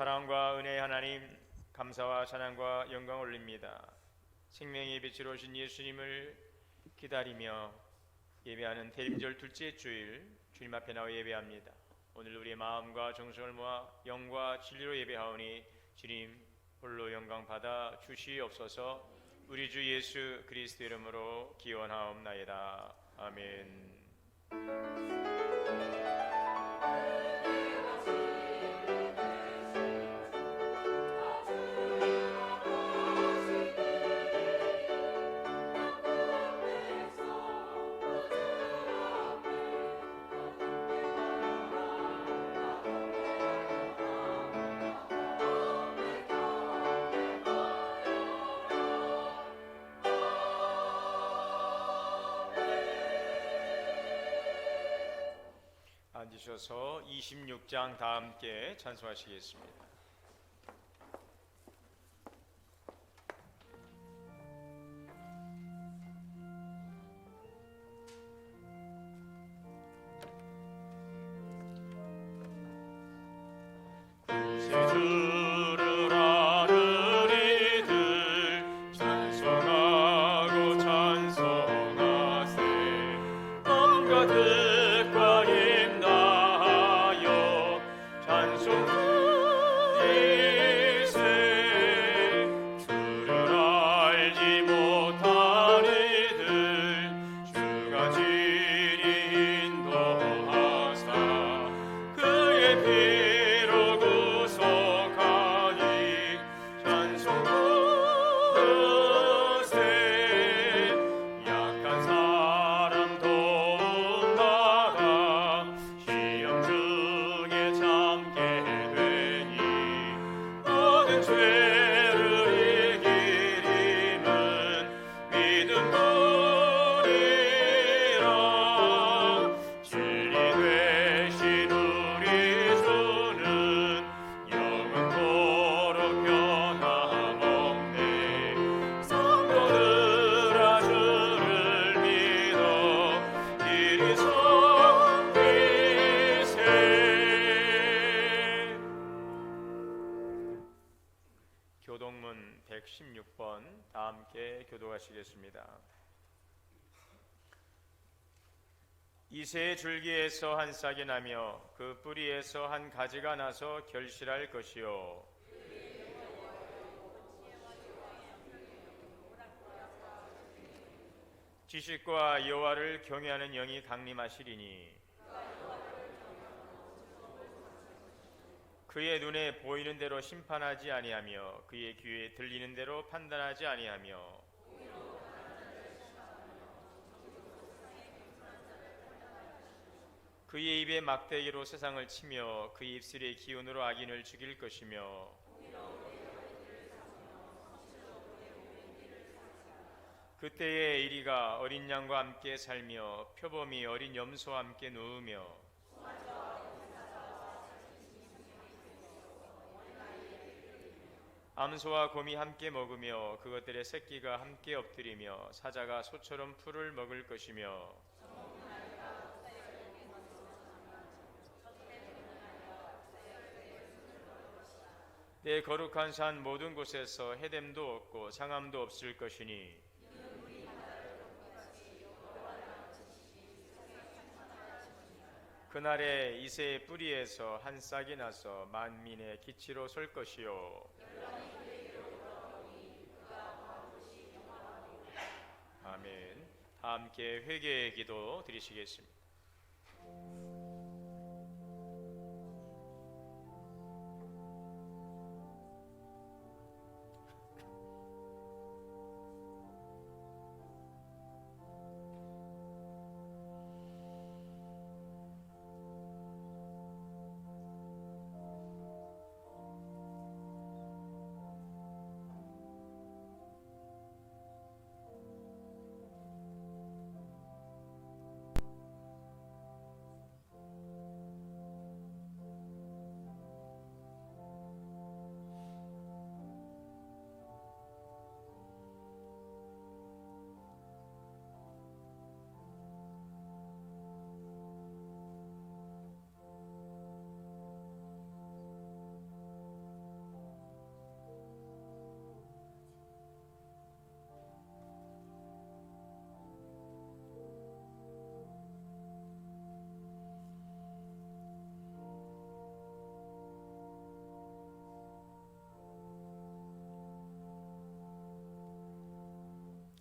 사랑과 은혜의 하나님, 감사와 찬양과 영광 올립니다. 생명의 빛으로 오신 예수님을 기다리며 예배하는 대림절 둘째 주일, 주님 앞에 나와 예배합니다. 오늘 우리의 마음과 정성을 모아 영과 진리로 예배하오니 주님 홀로 영광 받아 주시옵소서. 우리 주 예수 그리스도 이름으로 기원하옵나이다. 아멘. 앉으셔서 26장 다 함께 찬송하시겠습니다. 교동문 116번 다 함께 교도하시겠습니다. 이새의 줄기에서 한 싹이 나며 그 뿌리에서 한 가지가 나서 결실할 것이요 지식과 여호와를 경외하는 영이 강림하시리니 그의 눈에 보이는 대로 심판하지 아니하며 그의 귀에 들리는 대로 판단하지 아니하며 그의 입에 막대기로 세상을 치며 그의 입술의 기운으로 악인을 죽일 것이며 그때에 이리가 어린 양과 함께 살며 표범이 어린 염소와 함께 누우며 암소와 곰이 함께 먹으며 그것들의 새끼가 함께 엎드리며 사자가 소처럼 풀을 먹을 것이며 내 거룩한 산 모든 곳에서 해됨도 없고 상함도 없을 것이니 그날에 이새의 뿌리에서 한 싹이 나서 만민의 기치로 설 것이요 아멘. 다 함께 회개의 기도 드리시겠습니다.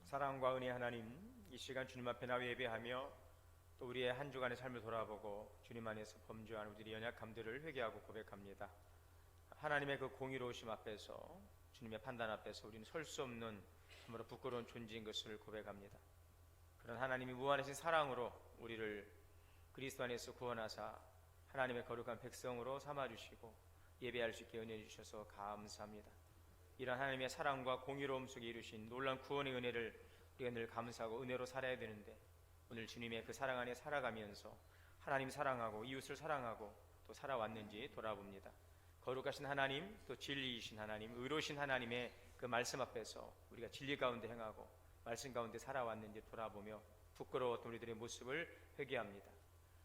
사랑과 은혜 하나님, 이 시간 주님 앞에 나와 예배하며 또 우리의 한 주간의 삶을 돌아보고 주님 안에서 범죄한 우리의 연약함들을 회개하고 고백합니다. 하나님의 그 공의로우심 앞에서, 주님의 판단 앞에서 우리는 설 수 없는 참으로 부끄러운 존재인 것을 고백합니다. 그런 하나님이 무한하신 사랑으로 우리를 그리스도 안에서 구원하사 하나님의 거룩한 백성으로 삼아주시고 예배할 수 있게 은혜 주셔서 감사합니다. 이런 하나님의 사랑과 공의로움 속에 이루신 놀라운 구원의 은혜를 우리가 늘 감사하고 은혜로 살아야 되는데, 오늘 주님의 그 사랑 안에 살아가면서 하나님 사랑하고 이웃을 사랑하고 또 살아왔는지 돌아봅니다. 거룩하신 하나님, 또 진리이신 하나님, 의로우신 하나님의 그 말씀 앞에서 우리가 진리 가운데 행하고 말씀 가운데 살아왔는지 돌아보며 부끄러웠던 우리들의 모습을 회개합니다.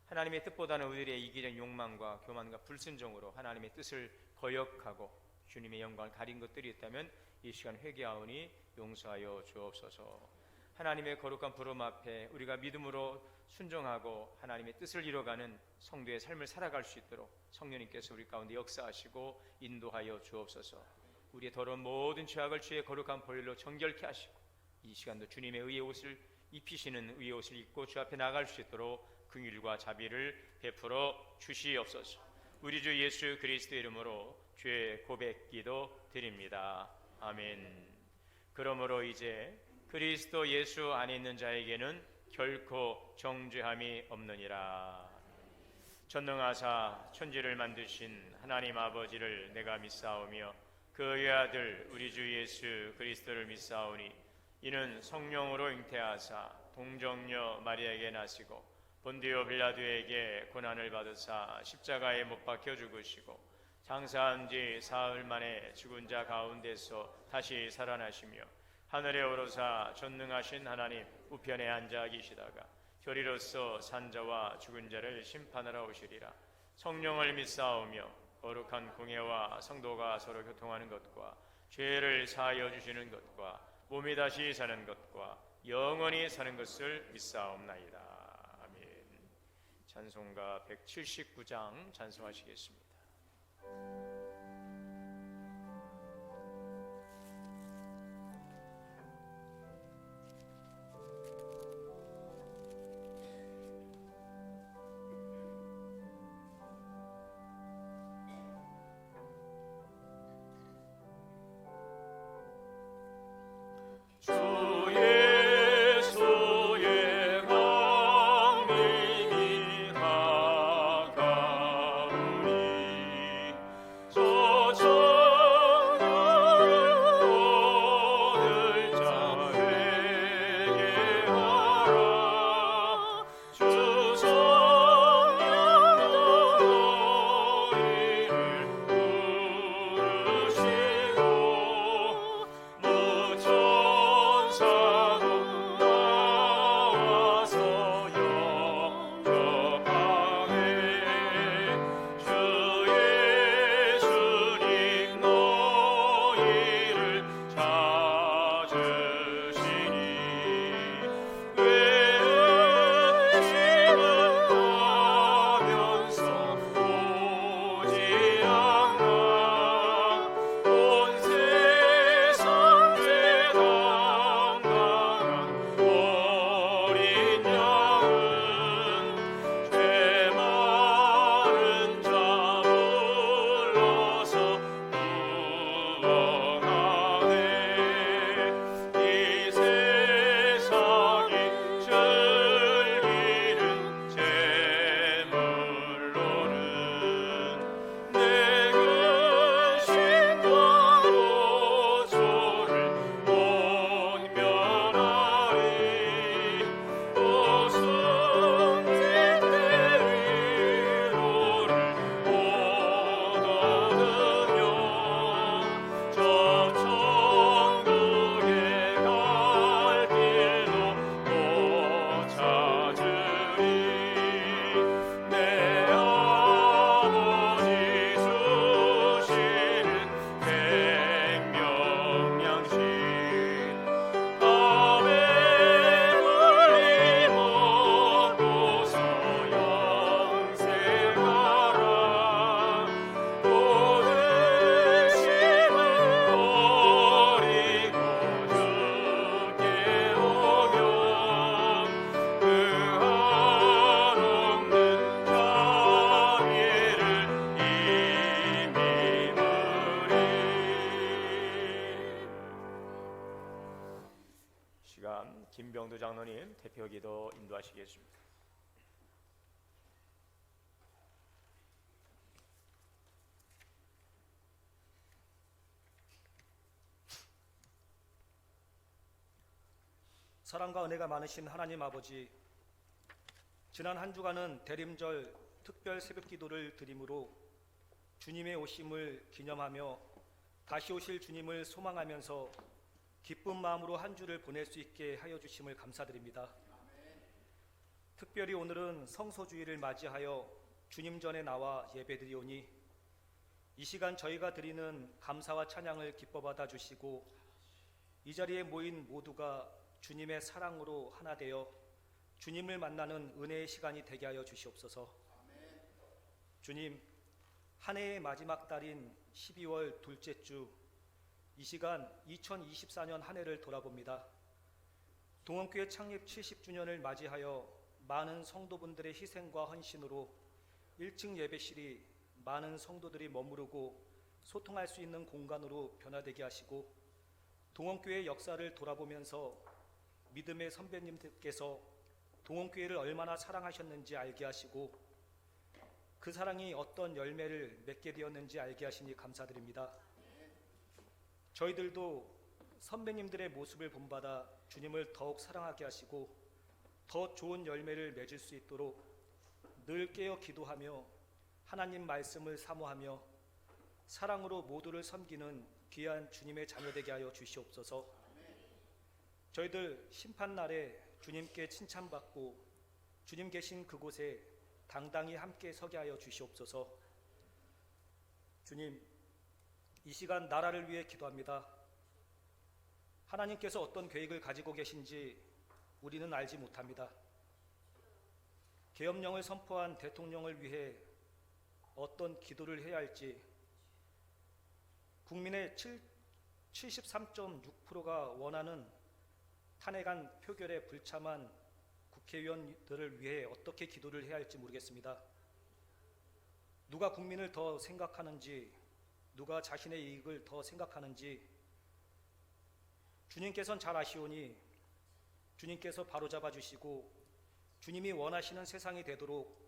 하나님의 뜻보다는 우리들의 이기적 욕망과 교만과 불순종으로 하나님의 뜻을 거역하고 주님의 영광을 가린 것들이 있다면 이 시간 회개하오니 용서하여 주옵소서. 하나님의 거룩한 부름 앞에 우리가 믿음으로 순종하고 하나님의 뜻을 이뤄가는 성도의 삶을 살아갈 수 있도록 성령님께서 우리 가운데 역사하시고 인도하여 주옵소서. 우리의 더러운 모든 죄악을 주의 거룩한 보혈로 정결케 하시고 이 시간도 주님의 의의 옷을 입히시는 의의 옷을 입고 주 앞에 나갈 수 있도록 긍휼과 자비를 베풀어 주시옵소서. 우리 주 예수 그리스도의 이름으로 죄 고백 기도 드립니다. 아멘. 그러므로 이제 그리스도 예수 안에 있는 자에게는 결코 정죄함이 없느니라. 전능하사 천지를 만드신 하나님 아버지를 내가 믿사오며 그의 아들 우리 주 예수 그리스도를 믿사오니 이는 성령으로 잉태하사 동정녀 마리아에게 나시고 본디오 빌라도에게 고난을 받으사 십자가에 못 박혀 죽으시고 장사한 지 사흘 만에 죽은 자 가운데서 다시 살아나시며 하늘에 오르사 전능하신 하나님 우편에 앉아 계시다가 결의로서 산자와 죽은 자를 심판하러 오시리라. 성령을 믿사오며 거룩한 공예와 성도가 서로 교통하는 것과 죄를 사하여 주시는 것과 몸이 다시 사는 것과 영원히 사는 것을 믿사옵나이다. 아멘. 찬송가 179장 찬송하시겠습니다. 주 김영도 장로님 대표기도 인도하시겠습니다. 사랑과 은혜가 많으신 하나님 아버지, 지난 한 주간은 대림절 특별 새벽 기도를 드림으로 주님의 오심을 기념하며 다시 오실 주님을 소망하면서 기쁜 마음으로 한 주를 보낼 수 있게 하여 주심을 감사드립니다. 특별히 오늘은 성소주의를 맞이하여 주님 전에 나와 예배드리오니 이 시간 저희가 드리는 감사와 찬양을 기뻐 받아 주시고 이 자리에 모인 모두가 주님의 사랑으로 하나 되어 주님을 만나는 은혜의 시간이 되게 하여 주시옵소서. 주님, 한 해의 마지막 달인 12월 둘째 주, 이 시간 2024년 한 해를 돌아봅니다. 동원교회 창립 70주년을 맞이하여 많은 성도분들의 희생과 헌신으로 1층 예배실이 많은 성도들이 머무르고 소통할 수 있는 공간으로 변화되게 하시고, 동원교회의 역사를 돌아보면서 믿음의 선배님들께서 동원교회를 얼마나 사랑하셨는지 알게 하시고 그 사랑이 어떤 열매를 맺게 되었는지 알게 하시니 감사드립니다. 저희들도 선배님들의 모습을 본받아 주님을 더욱 사랑하게 하시고 더 좋은 열매를 맺을 수 있도록 늘 깨어 기도하며 하나님 말씀을 사모하며 사랑으로 모두를 섬기는 귀한 주님의 자녀되게 하여 주시옵소서. 저희들 심판날에 주님께 칭찬받고 주님 계신 그곳에 당당히 함께 서게 하여 주시옵소서. 주님, 이 시간 나라를 위해 기도합니다. 하나님께서 어떤 계획을 가지고 계신지 우리는 알지 못합니다. 계엄령을 선포한 대통령을 위해 어떤 기도를 해야 할지, 국민의 73.6%가 원하는 탄핵안 표결에 불참한 국회의원들을 위해 어떻게 기도를 해야 할지 모르겠습니다. 누가 국민을 더 생각하는지, 누가 자신의 이익을 더 생각하는지 주님께서는 잘 아시오니 주님께서 바로잡아 주시고 주님이 원하시는 세상이 되도록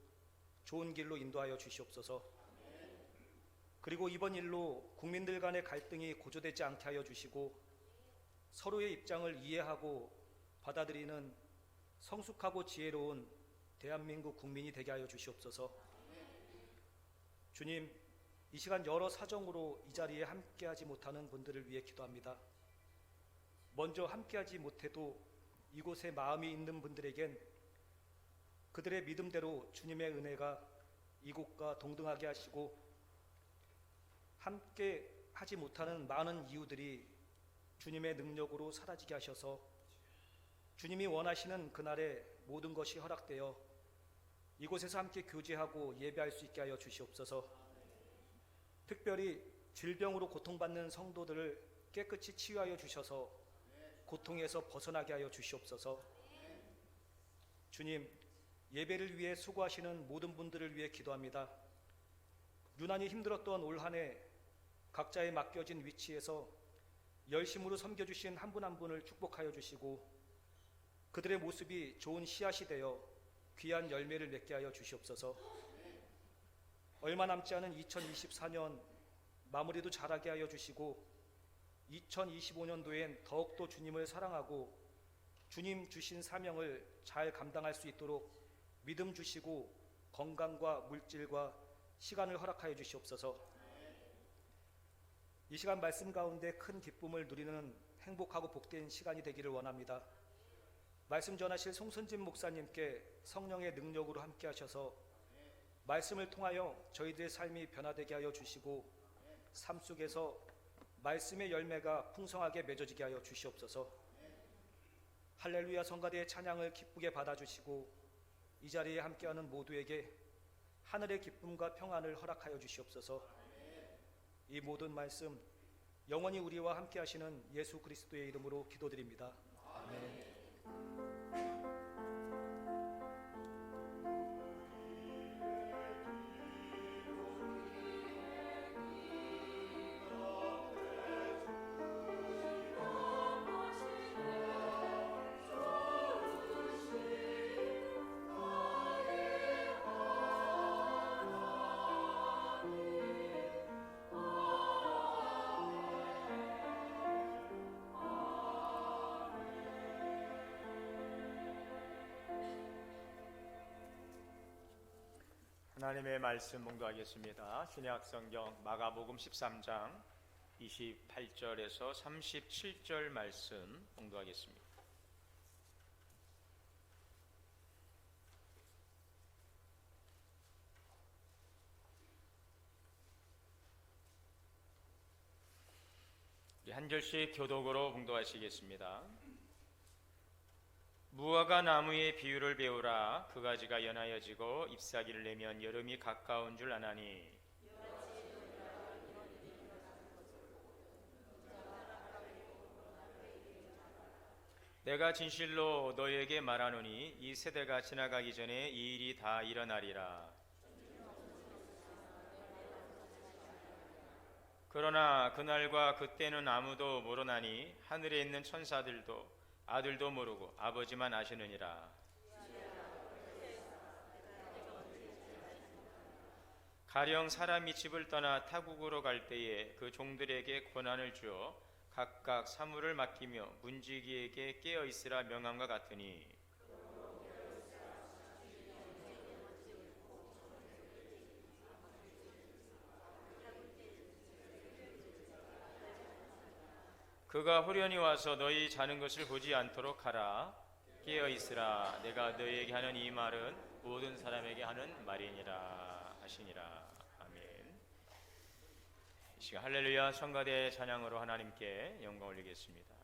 좋은 길로 인도하여 주시옵소서. 그리고 이번 일로 국민들 간의 갈등이 고조되지 않게 하여 주시고 서로의 입장을 이해하고 받아들이는 성숙하고 지혜로운 대한민국 국민이 되게 하여 주시옵소서. 주님, 이 시간 여러 사정으로 이 자리에 함께하지 못하는 분들을 위해 기도합니다. 먼저 함께하지 못해도 이곳에 마음이 있는 분들에겐 그들의 믿음대로 주님의 은혜가 이곳과 동등하게 하시고, 함께 하지 못하는 많은 이유들이 주님의 능력으로 사라지게 하셔서 주님이 원하시는 그날에 모든 것이 허락되어 이곳에서 함께 교제하고 예배할 수 있게 하여 주시옵소서. 특별히 질병으로 고통받는 성도들을 깨끗이 치유하여 주셔서 고통에서 벗어나게 하여 주시옵소서. 주님, 예배를 위해 수고하시는 모든 분들을 위해 기도합니다. 유난히 힘들었던 올 한 해 각자의 맡겨진 위치에서 열심으로 섬겨주신 한 분 한 분을 축복하여 주시고 그들의 모습이 좋은 씨앗이 되어 귀한 열매를 맺게 하여 주시옵소서. 얼마 남지 않은 2024년 마무리도 잘하게 하여 주시고 2025년도엔 더욱더 주님을 사랑하고 주님 주신 사명을 잘 감당할 수 있도록 믿음 주시고 건강과 물질과 시간을 허락하여 주시옵소서. 이 시간 말씀 가운데 큰 기쁨을 누리는 행복하고 복된 시간이 되기를 원합니다. 말씀 전하실 송선진 목사님께 성령의 능력으로 함께 하셔서 말씀을 통하여 저희들의 삶이 변화되게 하여 주시고 삶 속에서 말씀의 열매가 풍성하게 맺어지게 하여 주시옵소서. 할렐루야 성가대의 찬양을 기쁘게 받아주시고 이 자리에 함께하는 모두에게 하늘의 기쁨과 평안을 허락하여 주시옵소서. 이 모든 말씀 영원히 우리와 함께 하시는 예수 그리스도의 이름으로 기도드립니다. 아멘. 하나님의 말씀 봉독하겠습니다. 신약 성경 마가복음 13장 28절에서 37절 말씀 봉독하겠습니다. 한 절씩 교독으로 봉독하시겠습니다. 무화과 나무의 비유를 배우라. 그 가지가 연하여지고 잎사귀를 내면 여름이 가까운 줄 아나니 내가 진실로 너희에게 말하노니 이 세대가 지나가기 전에 이 일이 다 일어나리라. 그러나 그날과 그때는 아무도 모르나니 하늘에 있는 천사들도 아들도 모르고 아버지만 아시느니라. 가령 사람이 집을 떠나 타국으로 갈 때에 그 종들에게 권한을 주어 각각 사물을 맡기며 문지기에게 깨어 있으라 명함과 같으니 그가 후련히 와서 너희 자는 것을 보지 않도록 하라. 깨어 있으라. 내가 너희에게 하는 이 말은 모든 사람에게 하는 말이니라 하시니라. 아멘. 이 시간 할렐루야 성가대 찬양으로 하나님께 영광 올리겠습니다.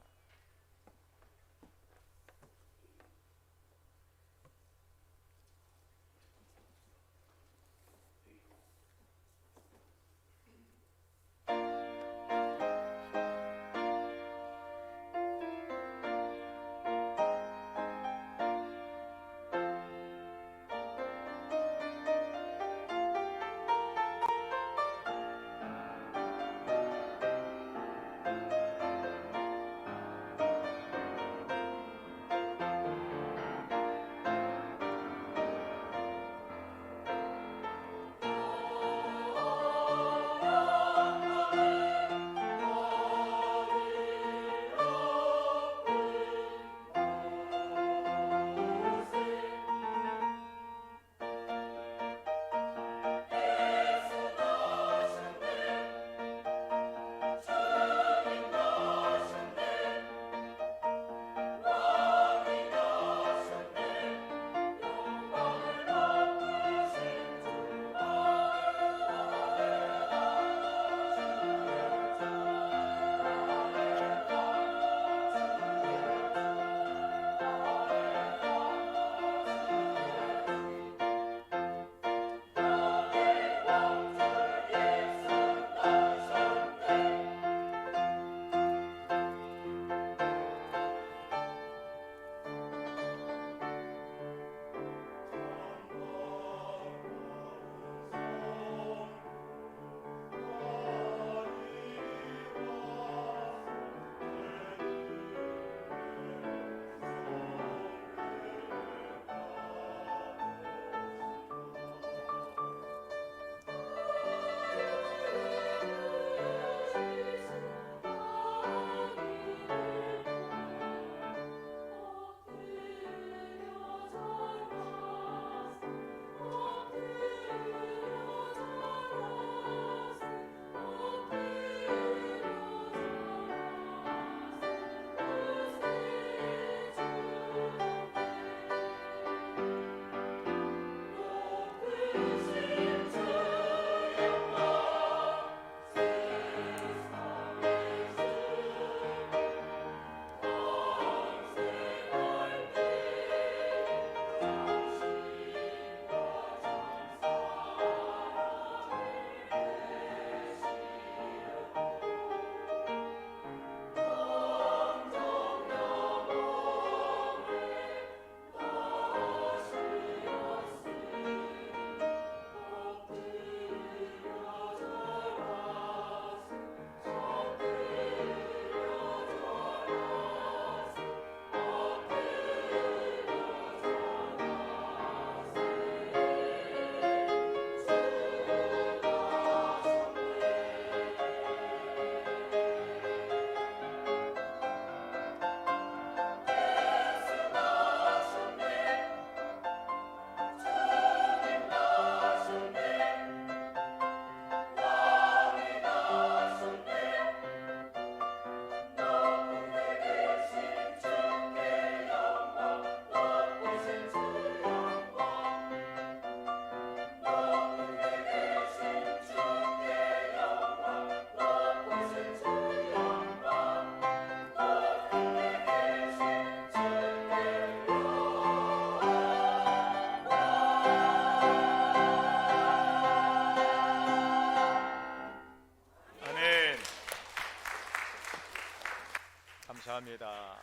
감사합니다.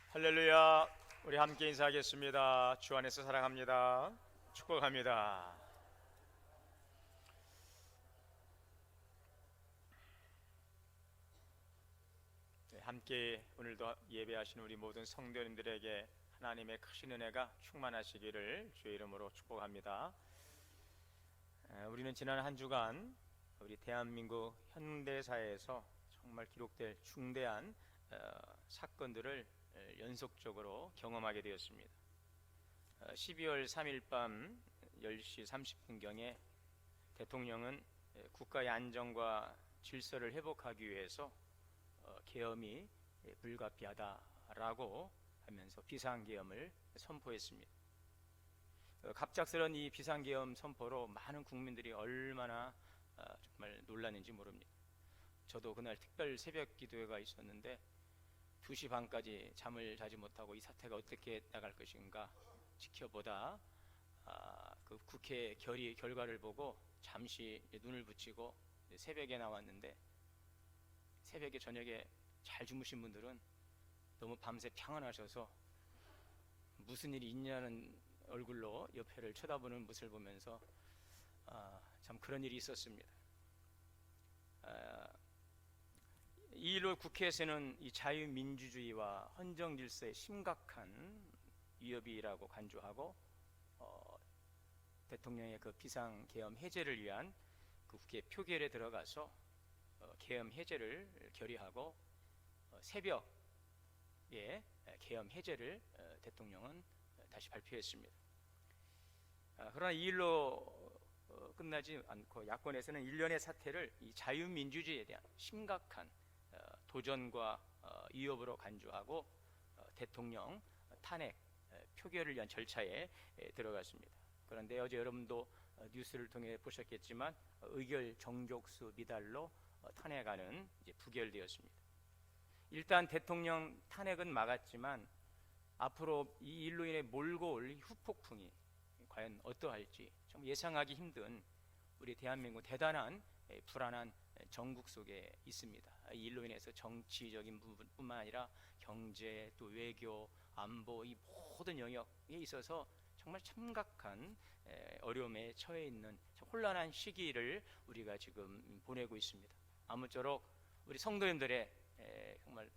할렐루야. 우리 함께 인사하겠습니다. 주 안에서 사랑합니다. 축복합니다. 네, 함께 오늘도 예배하시는 우리 모든 성도님들에게 하나님의 크신 은혜가 충만하시기를 주의 이름으로 축복합니다. 우리는 지난 한 주간 우리 대한민국 현대사에서 정말 기록될 중대한 사건들을 연속적으로 경험하게 되었습니다. 12월 3일 밤 10시 30분경에 대통령은 국가의 안정과 질서를 회복하기 위해서 계엄이 불가피하다라고 하면서 비상계엄을 선포했습니다. 갑작스런 이 비상계엄 선포로 많은 국민들이 얼마나 정말 놀랐는지 모릅니다. 저도 그날 특별 새벽 기도회가 있었는데 2시 반까지 잠을 자지 못하고 이 사태가 어떻게 나갈 것인가 지켜보다 그 국회 결과를 보고 잠시 눈을 붙이고 새벽에 나왔는데, 새벽에 저녁에 잘 주무신 분들은 너무 밤새 평안하셔서 무슨 일이 있냐는 얼굴로 옆에를 쳐다보는 모습을 보면서 참 그런 일이 있었습니다. 이 일로 국회에서는 이 자유민주주의와 헌정질서에 심각한 위협이라고 간주하고 대통령의 그 비상계엄 해제를 위한 그 국회 표결에 들어가서 계엄 해제를 결의하고 새벽에 계엄 해제를 대통령은 다시 발표했습니다. 그러나 이 일로 끝나지 않고 야권에서는 일련의 사태를 이 자유민주주의에 대한 심각한 도전과 위협으로 간주하고 대통령 탄핵 표결을 위한 절차에 들어갔습니다. 그런데 어제 여러분도 뉴스를 통해 보셨겠지만 의결 정족수 미달로 탄핵안은 이제 부결되었습니다. 일단 대통령 탄핵은 막았지만 앞으로 이 일로 인해 몰고 올 후폭풍이 과연 어떠할지 좀 예상하기 힘든 우리 대한민국 대단한 불안한 정국 속에 있습니다. 이 일로 인해서 정치적인 부분뿐만 아니라 경제, 또 외교, 안보 이 모든 영역에 있어서 정말 심각한 어려움에 처해 있는 혼란한 시기를 우리가 지금 보내고 있습니다. 아무쪼록 우리 성도님들의 정말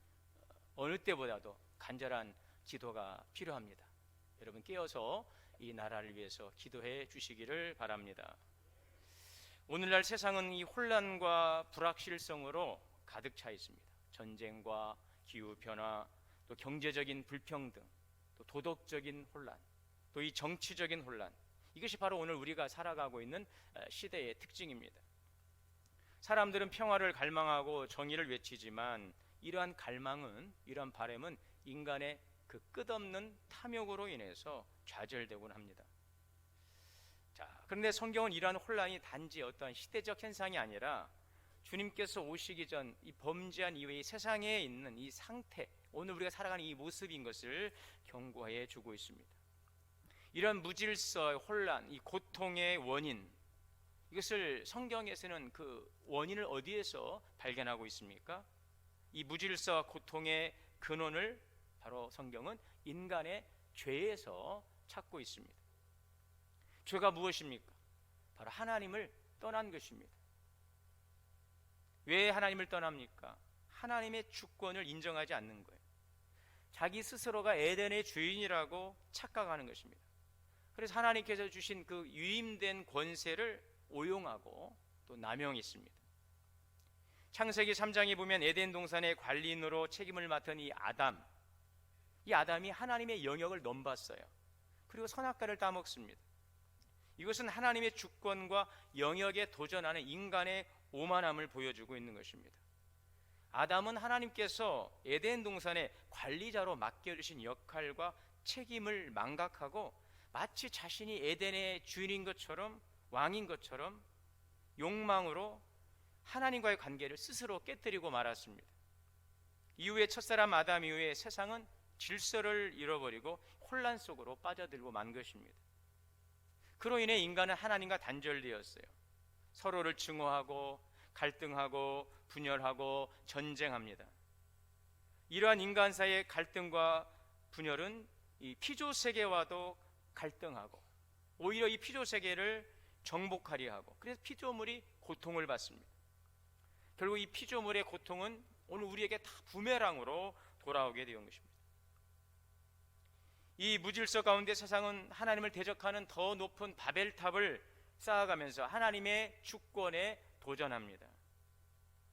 어느 때보다도 간절한 기도가 필요합니다. 여러분 깨어서 이 나라를 위해서 기도해 주시기를 바랍니다. 오늘날 세상은 이 혼란과 불확실성으로 가득 차 있습니다. 전쟁과 기후변화, 또 경제적인 불평등, 또 도덕적인 혼란, 또 이 정치적인 혼란, 이것이 바로 오늘 우리가 살아가고 있는 시대의 특징입니다. 사람들은 평화를 갈망하고 정의를 외치지만 이러한 갈망은, 이러한 바람은 인간의 그 끝없는 탐욕으로 인해서 좌절되곤 합니다. 그런데 성경은 이러한 혼란이 단지 어떠한 시대적 현상이 아니라 주님께서 오시기 전 이 범죄한 이후의 세상에 있는 이 상태, 오늘 우리가 살아가는 이 모습인 것을 경고해 주고 있습니다. 이런 무질서, 혼란, 이 고통의 원인, 이것을 성경에서는 그 원인을 어디에서 발견하고 있습니까? 이 무질서, 고통의 근원을 바로 성경은 인간의 죄에서 찾고 있습니다. 죄가 무엇입니까? 바로 하나님을 떠난 것입니다. 왜 하나님을 떠납니까? 하나님의 주권을 인정하지 않는 거예요. 자기 스스로가 에덴의 주인이라고 착각하는 것입니다. 그래서 하나님께서 주신 그 위임된 권세를 오용하고 또 남용했습니다. 창세기 3장에 보면 에덴 동산의 관리인으로 책임을 맡은 이 아담이 하나님의 영역을 넘봤어요. 그리고 선악과를 따먹습니다. 이것은 하나님의 주권과 영역에 도전하는 인간의 오만함을 보여주고 있는 것입니다. 아담은 하나님께서 에덴 동산의 관리자로 맡겨주신 역할과 책임을 망각하고 마치 자신이 에덴의 주인인 것처럼, 왕인 것처럼 욕망으로 하나님과의 관계를 스스로 깨뜨리고 말았습니다. 이후에 첫사람 아담 이후에 세상은 질서를 잃어버리고 혼란 속으로 빠져들고 만 것입니다. 그로 인해 인간은 하나님과 단절되었어요. 서로를 증오하고 갈등하고 분열하고 전쟁합니다. 이러한 인간 사이의 갈등과 분열은 이 피조 세계와도 갈등하고 오히려 이 피조 세계를 정복하려 하고, 그래서 피조물이 고통을 받습니다. 결국 이 피조물의 고통은 오늘 우리에게 다 부메랑으로 돌아오게 되는 것입니다. 이 무질서 가운데 세상은 하나님을 대적하는 더 높은 바벨탑을 쌓아가면서 하나님의 주권에 도전합니다.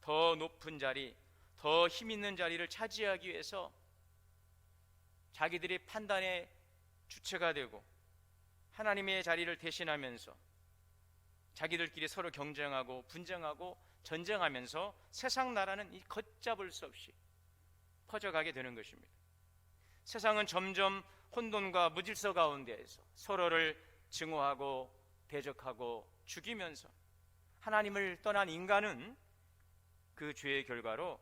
더 높은 자리, 더 힘 있는 자리를 차지하기 위해서 자기들이 판단의 주체가 되고 하나님의 자리를 대신하면서 자기들끼리 서로 경쟁하고 분쟁하고 전쟁하면서 세상 나라는 이 걷잡을 수 없이 퍼져가게 되는 것입니다. 세상은 점점 혼돈과 무질서 가운데에서 서로를 증오하고 대적하고 죽이면서 하나님을 떠난 인간은 그 죄의 결과로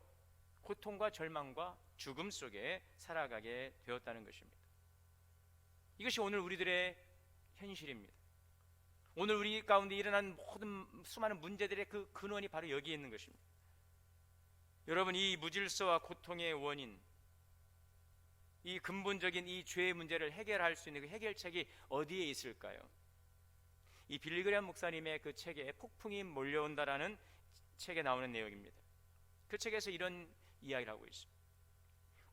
고통과 절망과 죽음 속에 살아가게 되었다는 것입니다. 이것이 오늘 우리들의 현실입니다. 오늘 우리 가운데 일어난 모든 수많은 문제들의 그 근원이 바로 여기에 있는 것입니다. 여러분, 이 무질서와 고통의 원인, 이 근본적인 이 죄의 문제를 해결할 수 있는 그 해결책이 어디에 있을까요? 이 빌리 그레이엄 목사님의 그 책에 폭풍이 몰려온다라는 책에 나오는 내용입니다. 그 책에서 이런 이야기를 하고 있습니다.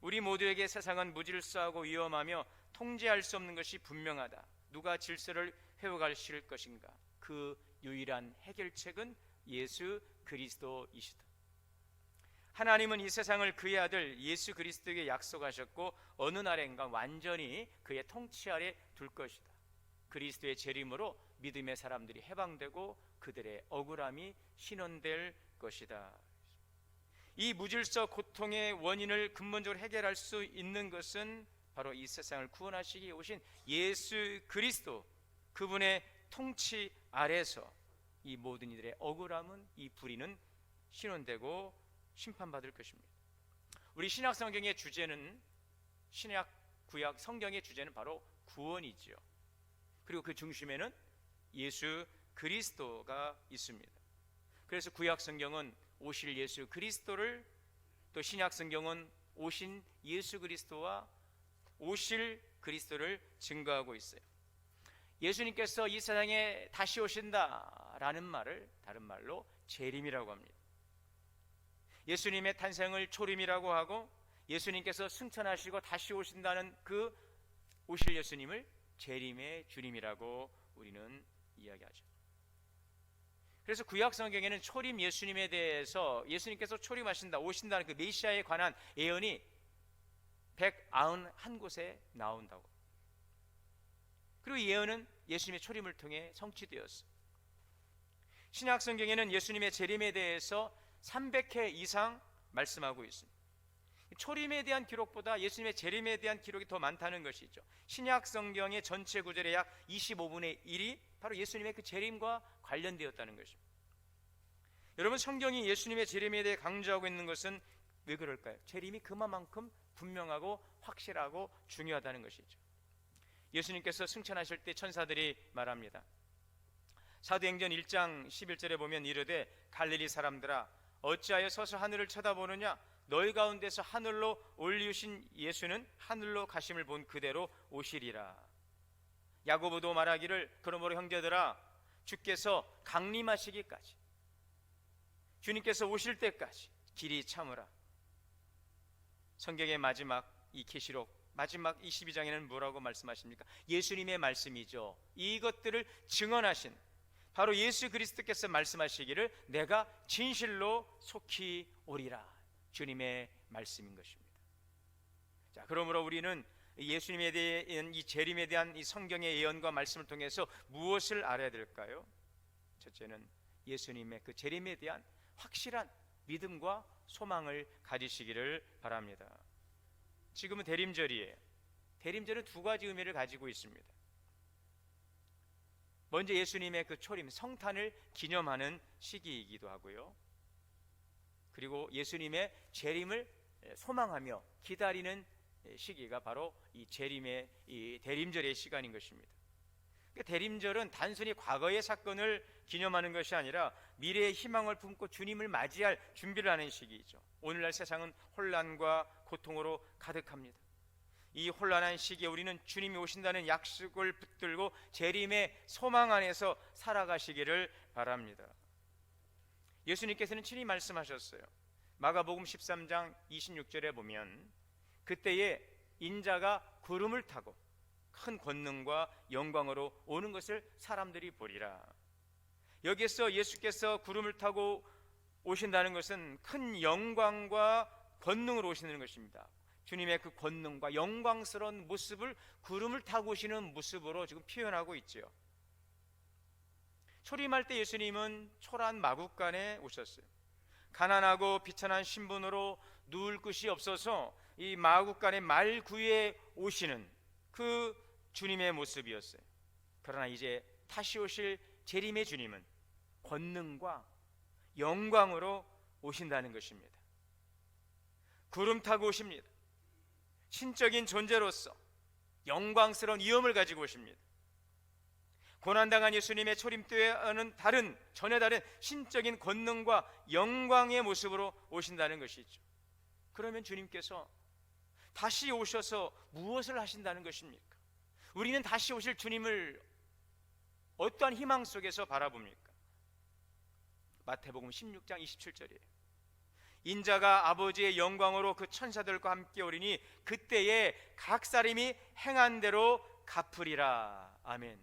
우리 모두에게 세상은 무질서하고 위험하며 통제할 수 없는 것이 분명하다. 누가 질서를 회복하실 것인가? 그 유일한 해결책은 예수 그리스도이시다. 하나님은 이 세상을 그의 아들 예수 그리스도에게 약속하셨고 어느 날인가 완전히 그의 통치 아래 둘 것이다. 그리스도의 재림으로 믿음의 사람들이 해방되고 그들의 억울함이 신원될 것이다. 이 무질서 고통의 원인을 근본적으로 해결할 수 있는 것은 바로 이 세상을 구원하시기 위해 오신 예수 그리스도, 그분의 통치 아래서 이 모든 이들의 억울함은, 이 불의는 신원되고 심판받을 것입니다. 우리 신약 성경의 주제는, 신약 구약 성경의 주제는 바로 구원이지요. 그리고 그 중심에는 예수 그리스도가 있습니다. 그래서 구약 성경은 오실 예수 그리스도를, 또 신약 성경은 오신 예수 그리스도와 오실 그리스도를 증거하고 있어요. 예수님께서 이 세상에 다시 오신다라는 말을 다른 말로 재림이라고 합니다. 예수님의 탄생을 초림이라고 하고 예수님께서 승천하시고 다시 오신다는 그 오실 예수님을 재림의 주님이라고 우리는 이야기하죠. 그래서 구약 성경에는 초림 예수님에 대해서 예수님께서 초림하신다, 오신다는 그 메시아에 관한 예언이 191곳에 나온다고. 그리고 이 예언은 예수님의 초림을 통해 성취되었어. 신약 성경에는 예수님의 재림에 대해서 300회 이상 말씀하고 있습니다. 초림에 대한 기록보다 예수님의 재림에 대한 기록이 더 많다는 것이죠. 신약 성경의 전체 구절의 약 25분의 1이 바로 예수님의 그 재림과 관련되었다는 것입니다. 여러분, 성경이 예수님의 재림에 대해 강조하고 있는 것은 왜 그럴까요? 재림이 그만큼 분명하고 확실하고 중요하다는 것이죠. 예수님께서 승천하실 때 천사들이 말합니다. 사도행전 1장 11절에 보면 이르되 갈릴리 사람들아 어찌하여 서서 하늘을 쳐다보느냐? 너희 가운데서 하늘로 올리우신 예수는 하늘로 가심을 본 그대로 오시리라. 야고보도 말하기를 그러므로 형제들아 주께서 강림하시기까지, 주님께서 오실 때까지 길이 참으라. 성경의 마지막 이 계시록 마지막 22장에는 뭐라고 말씀하십니까? 예수님의 말씀이죠. 이것들을 증언하신 바로 예수 그리스도께서 말씀하시기를 내가 진실로 속히 오리라. 주님의 말씀인 것입니다. 자, 그러므로 우리는 예수님에 대한 이 재림에 대한 이 성경의 예언과 말씀을 통해서 무엇을 알아야 될까요? 첫째는 예수님의 그 재림에 대한 확실한 믿음과 소망을 가지시기를 바랍니다. 지금은 대림절이에요. 대림절은 두 가지 의미를 가지고 있습니다. 먼저 예수님의 그 초림, 성탄을 기념하는 시기이기도 하고요. 그리고 예수님의 재림을 소망하며 기다리는 시기가 바로 이 재림의 이 대림절의 시간인 것입니다. 대림절은 단순히 과거의 사건을 기념하는 것이 아니라 미래의 희망을 품고 주님을 맞이할 준비를 하는 시기이죠. 오늘날 세상은 혼란과 고통으로 가득합니다. 이 혼란한 시기에 우리는 주님이 오신다는 약속을 붙들고 재림의 소망 안에서 살아가시기를 바랍니다. 예수님께서는 친히 말씀하셨어요. 마가복음 13장 26절에 보면 그때에 인자가 구름을 타고 큰 권능과 영광으로 오는 것을 사람들이 보리라. 여기에서 예수께서 구름을 타고 오신다는 것은 큰 영광과 권능으로 오시는 것입니다. 주님의 그 권능과 영광스러운 모습을 구름을 타고 오시는 모습으로 지금 표현하고 있죠. 초림할 때 예수님은 초라한 마국간에 오셨어요. 가난하고 비천한 신분으로 누울 곳이 없어서 이 마국간의 말구에 오시는 그 주님의 모습이었어요. 그러나 이제 다시 오실 재림의 주님은 권능과 영광으로 오신다는 것입니다. 구름 타고 오십니다. 신적인 존재로서 영광스러운 위엄을 가지고 오십니다. 고난당한 예수님의 초림 때와는 전혀 다른 신적인 권능과 영광의 모습으로 오신다는 것이죠. 그러면 주님께서 다시 오셔서 무엇을 하신다는 것입니까? 우리는 다시 오실 주님을 어떠한 희망 속에서 바라봅니까? 마태복음 16장 27절이에요. 인자가 아버지의 영광으로 그 천사들과 함께 오리니 그때에 각 사람이 행한 대로 갚으리라. 아멘.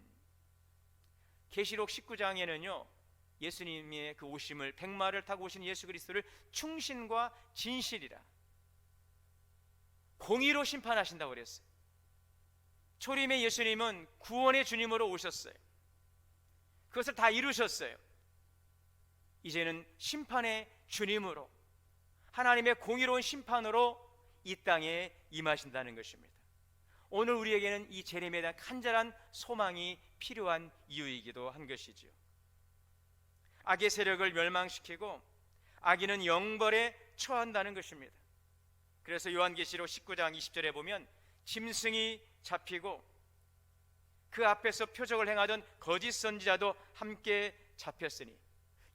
계시록 19장에는요 예수님의 그 오심을 백마를 타고 오신 예수 그리스도를 충신과 진실이라 공의로 심판하신다고 그랬어요. 초림의 예수님은 구원의 주님으로 오셨어요. 그것을 다 이루셨어요. 이제는 심판의 주님으로 하나님의 공의로운 심판으로 이 땅에 임하신다는 것입니다. 오늘 우리에게는 이 재림에 대한 간절한 소망이 필요한 이유이기도 한 것이지요. 악의 세력을 멸망시키고 악인은 영벌에 처한다는 것입니다. 그래서 요한계시록 19장 20절에 보면 짐승이 잡히고 그 앞에서 표적을 행하던 거짓 선지자도 함께 잡혔으니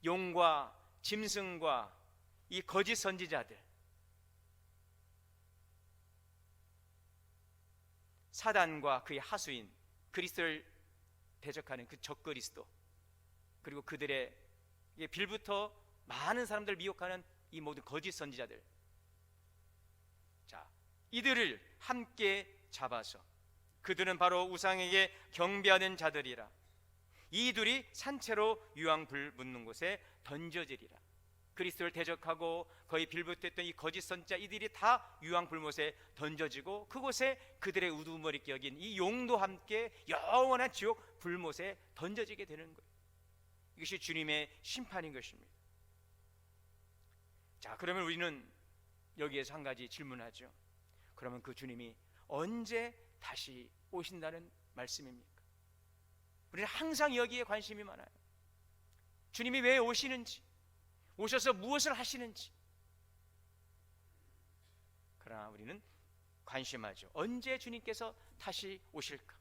용과 짐승과 이 거짓 선지자들, 사단과 그의 하수인 그리스도를 대적하는 그 적그리스도, 그리고 그들의 빌부터 많은 사람들을 미혹하는 이 모든 거짓 선지자들, 자, 이들을 함께 잡아서 그들은 바로 우상에게 경배하는 자들이라. 이 둘이 산채로 유황불 묻는 곳에 던져지리라. 그리스도를 대적하고 거의 빌붙었던 이 거짓 선지자 이들이 다 유황불못에 던져지고 그곳에 그들의 우두머리 격인 이 용도 함께 영원한 지옥 불못에 던져지게 되는 거예요. 이것이 주님의 심판인 것입니다. 자, 그러면 우리는 여기에서 한 가지 질문하죠. 그러면 그 주님이 언제 다시 오신다는 말씀입니까? 우리는 항상 여기에 관심이 많아요. 주님이 왜 오시는지, 오셔서 무엇을 하시는지. 그러나 우리는 관심하죠. 언제 주님께서 다시 오실까?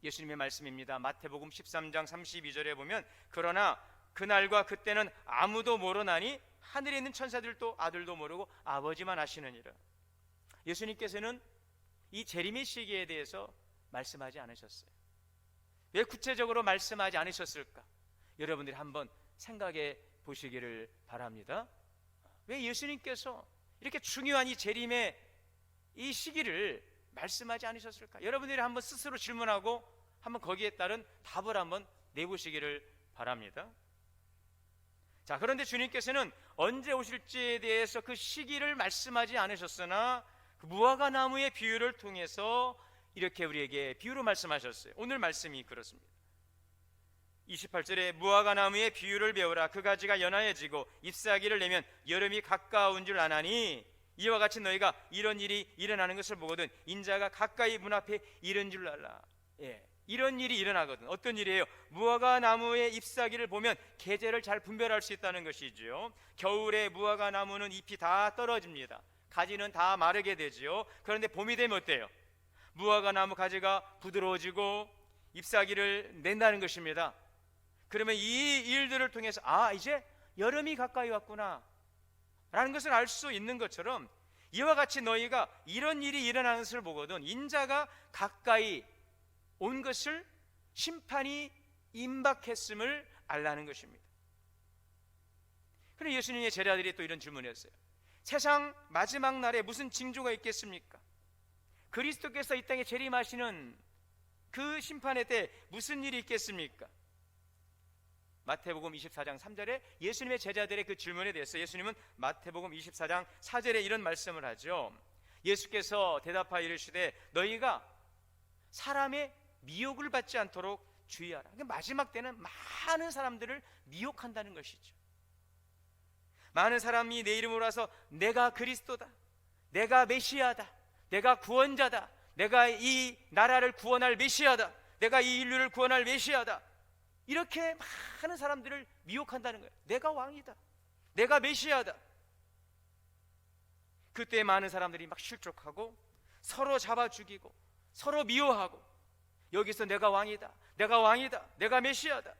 예수님의 말씀입니다. 마태복음 13장 32절에 보면 그러나 그날과 그때는 아무도 모르나니 하늘에 있는 천사들도 아들도 모르고 아버지만 아시느니라. 예수님께서는 이 재림의 시기에 대해서 말씀하지 않으셨어요. 왜 구체적으로 말씀하지 않으셨을까? 여러분들이 한번 생각해 보시기를 바랍니다. 왜 예수님께서 이렇게 중요한 이 재림의 이 시기를 말씀하지 않으셨을까? 여러분들이 한번 스스로 질문하고 한번 거기에 따른 답을 한번 내보시기를 바랍니다. 자, 그런데 주님께서는 언제 오실지에 대해서 그 시기를 말씀하지 않으셨으나 그 무화과 나무의 비유를 통해서 이렇게 우리에게 비유로 말씀하셨어요. 오늘 말씀이 그렇습니다. 28절에 무화과 나무의 비유를 배우라. 그 가지가 연하여지고 잎사귀를 내면 여름이 가까운 줄 아나니 이와 같이 너희가 이런 일이 일어나는 것을 보거든 인자가 가까이 문 앞에 이른 줄 알라. 이런 일이 일어나거든. 어떤 일이에요? 무화과 나무의 잎사귀를 보면 계절을 잘 분별할 수 있다는 것이지요. 겨울에 무화과 나무는 잎이 다 떨어집니다. 가지는 다 마르게 되지요. 그런데 봄이 되면 어때요? 무화과 나무 가지가 부드러워지고 잎사귀를 낸다는 것입니다. 그러면 이 일들을 통해서 이제 여름이 가까이 왔구나 라는 것을 알 수 있는 것처럼, 이와 같이 너희가 이런 일이 일어나는 것을 보거든 인자가 가까이 온 것을, 심판이 임박했음을 알라는 것입니다. 그런데 예수님의 제자들이 또 이런 질문을 했어요. 세상 마지막 날에 무슨 징조가 있겠습니까? 그리스도께서 이 땅에 재림하시는 그 심판의 때 무슨 일이 있겠습니까? 마태복음 24장 3절에 예수님의 제자들의 그 질문에 대해서 예수님은 마태복음 24장 4절에 이런 말씀을 하죠. 예수께서 대답하여 이르시되 너희가 사람의 미혹을 받지 않도록 주의하라. 그러니까 마지막 때는 많은 사람들을 미혹한다는 것이죠. 많은 사람이 내 이름으로 와서 내가 그리스도다, 내가 메시아다, 내가 구원자다, 내가 이 나라를 구원할 메시아다, 내가 이 인류를 구원할 메시아다, 이렇게 많은 사람들을 미혹한다는 거예요. 내가 왕이다, 내가 메시아다. 그때 많은 사람들이 막 실족하고 서로 잡아 죽이고 서로 미워하고, 여기서 내가 왕이다, 내가 왕이다, 내가 메시아다,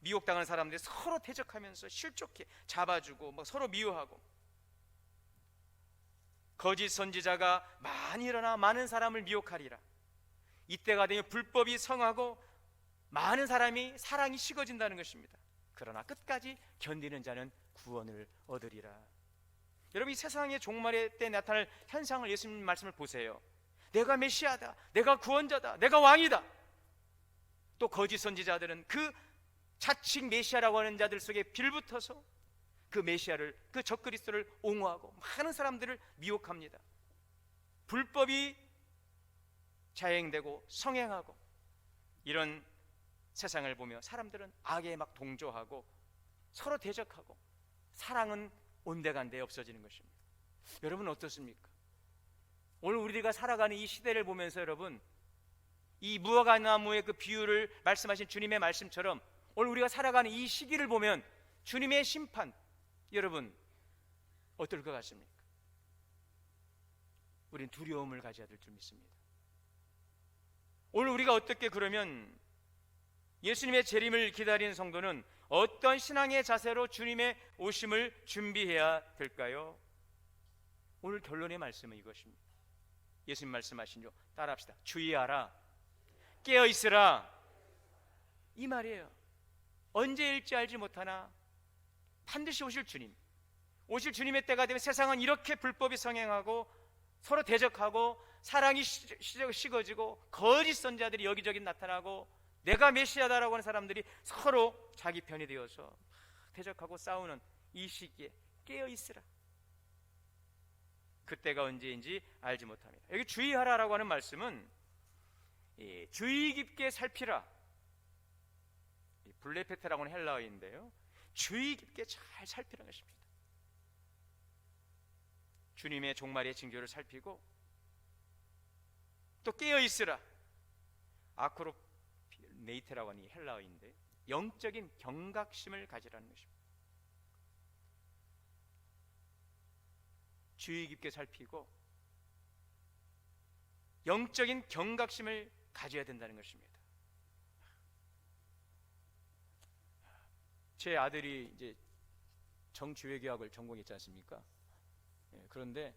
미혹당하는 사람들이 서로 대적하면서 실족해 잡아주고 서로 미워하고, 거짓 선지자가 많이 일어나 많은 사람을 미혹하리라. 이때가 되면 불법이 성하고 많은 사람이 사랑이 식어진다는 것입니다. 그러나 끝까지 견디는 자는 구원을 얻으리라. 여러분, 이 세상의 종말의 때 나타날 현상을, 예수님 말씀을 보세요. 내가 메시아다, 내가 구원자다, 내가 왕이다. 또 거짓 선지자들은 그 자칭 메시아라고 하는 자들 속에 빌붙어서 그 메시아를, 그 적그리스도를 옹호하고 많은 사람들을 미혹합니다. 불법이 자행되고 성행하고, 이런 세상을 보며 사람들은 악에 막 동조하고 서로 대적하고 사랑은 온데간데 없어지는 것입니다. 여러분 어떻습니까? 오늘 우리가 살아가는 이 시대를 보면서 여러분, 이 무화과나무의 그 비유를 말씀하신 주님의 말씀처럼 오늘 우리가 살아가는 이 시기를 보면 주님의 심판, 여러분 어떨 것 같습니까? 우린 두려움을 가져야 될 줄 믿습니다. 오늘 우리가 어떻게, 그러면 예수님의 재림을 기다리는 성도는 어떤 신앙의 자세로 주님의 오심을 준비해야 될까요? 오늘 결론의 말씀은 이것입니다. 예수님 말씀하시죠. 따라합시다. 주의하라, 깨어있으라, 이 말이에요. 언제일지 알지 못하나 반드시 오실 주님, 오실 주님의 때가 되면 세상은 이렇게 불법이 성행하고 서로 대적하고 사랑이 식어지고 거짓 선자들이 여기저기 나타나고 내가 메시아다라고 하는 사람들이 서로 자기 편이 되어서 대적하고 싸우는 이 시기에 깨어있으라. 그때가 언제인지 알지 못합니다. 여기 주의하라라고 하는 말씀은 주의 깊게 살피라, 블레페테라고 하는 헬라어인데요, 주의 깊게 잘 살피라는 것입니다. 주님의 종말의 징조를 살피고 또 깨어있으라, 아크로네이테라고 하는 헬라어인데 영적인 경각심을 가지라는 것입니다. 주의 깊게 살피고 영적인 경각심을 가져야 된다는 것입니다. 제 아들이 이제 정치외교학을 전공했지 않습니까? 그런데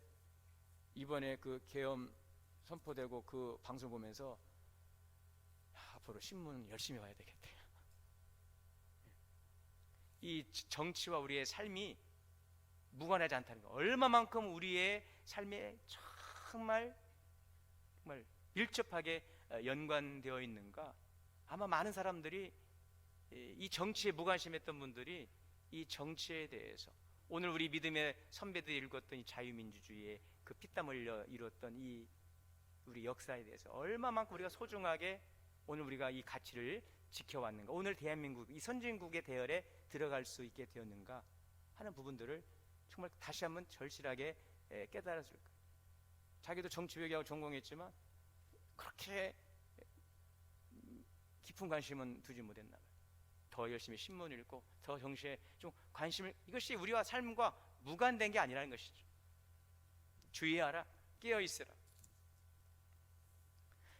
이번에 그 계엄 선포되고 그 방송 보면서 앞으로 신문 열심히 봐야 되겠대요. 이 정치와 우리의 삶이 무관하지 않다는 거, 얼마만큼 우리의 삶에 정말 밀접하게 연관되어 있는가. 아마 많은 사람들이, 이 정치에 무관심했던 분들이 이 정치에 대해서, 오늘 우리 믿음의 선배들이 읽었던 이 자유민주주의의 그 피땀 흘려 이뤘던 이 우리 역사에 대해서 얼마만큼 우리가 소중하게 오늘 우리가 이 가치를 지켜왔는가, 오늘 대한민국 이 선진국의 대열에 들어갈 수 있게 되었는가 하는 부분들을 정말 다시 한번 절실하게 깨달았을 거예요. 자기도 정치외교학을 전공했지만 그렇게 깊은 관심은 두지 못했나 봐요. 더 열심히 신문 읽고 더 정치에 좀 관심을, 이것이 우리와 삶과 무관된 게 아니라는 것이죠. 주의하라, 깨어있으라.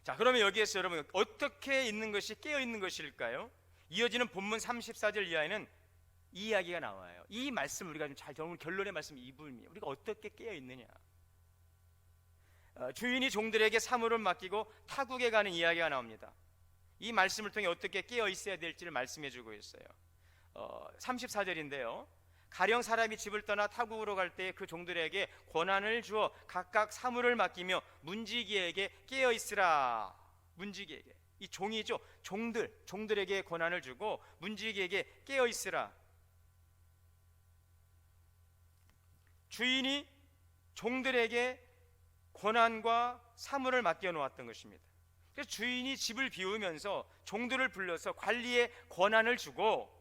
자, 그러면 여기에서 여러분 어떻게 있는 것이 깨어 있는 것일까요? 이어지는 본문 34절 이하에는 이 이야기가 나와요. 이 말씀 우리가 좀 잘 결론의 말씀 이 부분이에요. 우리가 어떻게 깨어 있느냐. 주인이 종들에게 사물을 맡기고 타국에 가는 이야기가 나옵니다. 이 말씀을 통해 어떻게 깨어 있어야 될지를 말씀해 주고 있어요. 34절인데요. 가령 사람이 집을 떠나 타국으로 갈 때 그 종들에게 권한을 주어 각각 사물을 맡기며 문지기에게 깨어 있으라. 문지기에게, 이 종이죠. 종들에게 권한을 주고 문지기에게 깨어 있으라. 주인이 종들에게 권한과 사물을 맡겨 놓았던 것입니다. 그래서 주인이 집을 비우면서 종들을 불러서 관리의 권한을 주고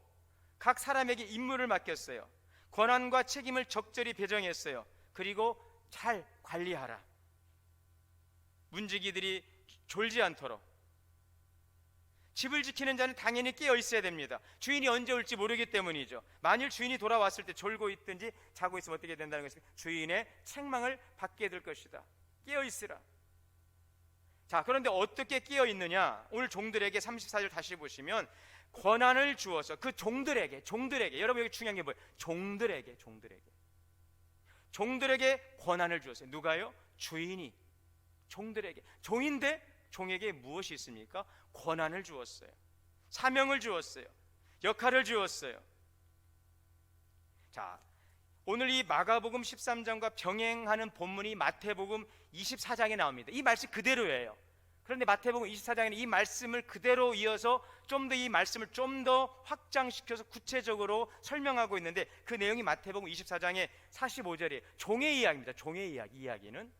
각 사람에게 임무를 맡겼어요. 권한과 책임을 적절히 배정했어요. 그리고 잘 관리하라. 문지기들이 졸지 않도록. 집을 지키는 자는 당연히 깨어 있어야 됩니다. 주인이 언제 올지 모르기 때문이죠. 만일 주인이 돌아왔을 때 졸고 있든지 자고 있으면 어떻게 된다는 것입니다. 주인의 책망을 받게 될 것이다. 깨어 있으라. 자, 그런데 어떻게 깨어 있느냐? 오늘 종들에게 34절 다시 보시면 권한을 주어서 그 종들에게 여러분 여기 중요한 게 뭐예요? 종들에게 권한을 주었어요. 누가요? 주인이 종들에게. 종인데 종에게 무엇이 있습니까? 권한을 주었어요. 사명을 주었어요. 역할을 주었어요. 자, 오늘 이 마가복음 13장과 병행하는 본문이 마태복음 24장에 나옵니다. 이 말씀 그대로예요. 그런데 마태복음 24장에는 이 말씀을 그대로 이어서 좀 더 이 말씀을 좀 더 확장시켜서 구체적으로 설명하고 있는데 그 내용이 마태복음 24장의 45절이에요. 종의 이야기입니다. 종의 이야기. 이야기는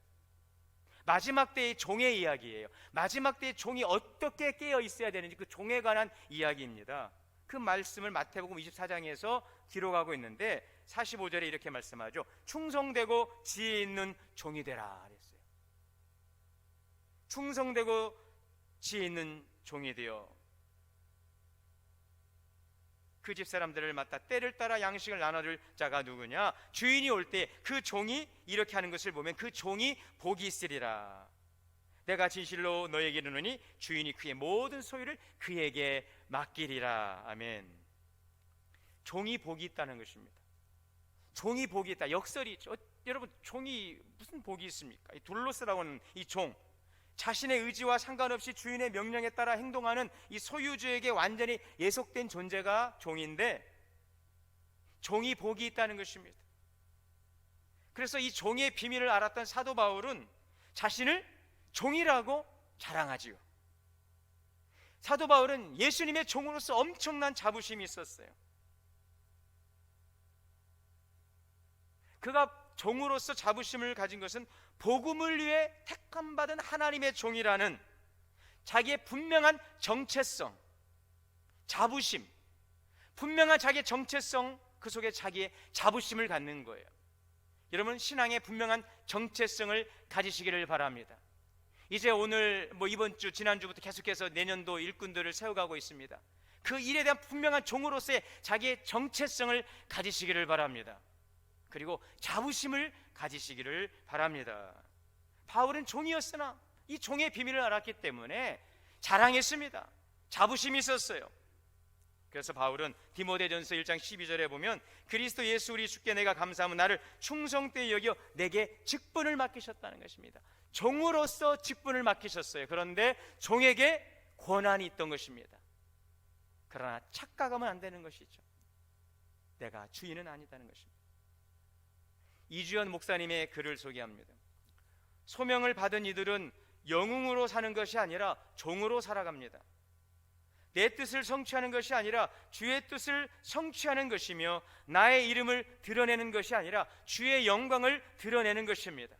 마지막 때의 종의 이야기예요. 마지막 때의 종이 어떻게 깨어 있어야 되는지 그 종에 관한 이야기입니다. 그 말씀을 마태복음 24장에서 기록하고 있는데 45절에 이렇게 말씀하죠. 충성되고 지혜 있는 종이 되라 그랬어요. 충성되고 지혜 있는 종이 되어 그 집 사람들을 맡아 때를 따라 양식을 나눠줄 자가 누구냐? 주인이 올 때 그 종이 이렇게 하는 것을 보면 그 종이 복이 있으리라. 내가 진실로 너에게 이르노니 주인이 그의 모든 소유를 그에게 맡기리라. 아멘. 종이 복이 있다는 것입니다. 종이 복이 있다. 역설이 있죠. 여러분, 종이 무슨 복이 있습니까? 이 둘로스라고 하는 이 종, 자신의 의지와 상관없이 주인의 명령에 따라 행동하는 이 소유주에게 완전히 예속된 존재가 종인데 종이 복이 있다는 것입니다. 그래서 이 종의 비밀을 알았던 사도 바울은 자신을 종이라고 자랑하지요. 사도 바울은 예수님의 종으로서 엄청난 자부심이 있었어요. 그가 종으로서 자부심을 가진 것은 복음을 위해 택함받은 하나님의 종이라는 자기의 분명한 정체성, 자부심, 분명한 자기의 정체성, 그 속에 자기의 자부심을 갖는 거예요. 여러분, 신앙의 분명한 정체성을 가지시기를 바랍니다. 이제 오늘 이번 주 지난주부터 계속해서 내년도 일꾼들을 세워가고 있습니다. 그 일에 대한 분명한 종으로서의 자기의 정체성을 가지시기를 바랍니다. 그리고 자부심을 가지시기를 바랍니다. 바울은 종이었으나 이 종의 비밀을 알았기 때문에 자랑했습니다. 자부심이 있었어요. 그래서 바울은 디모데전서 1장 12절에 보면 그리스도 예수 우리 주께 내가 감사함은 나를 충성되이 여겨 내게 직분을 맡기셨다는 것입니다. 종으로서 직분을 맡기셨어요. 그런데 종에게 권한이 있던 것입니다. 그러나 착각하면 안 되는 것이죠. 내가 주인은 아니다는 것입니다. 이주연 목사님의 글을 소개합니다. 소명을 받은 이들은 영웅으로 사는 것이 아니라 종으로 살아갑니다. 내 뜻을 성취하는 것이 아니라 주의 뜻을 성취하는 것이며 나의 이름을 드러내는 것이 아니라 주의 영광을 드러내는 것입니다.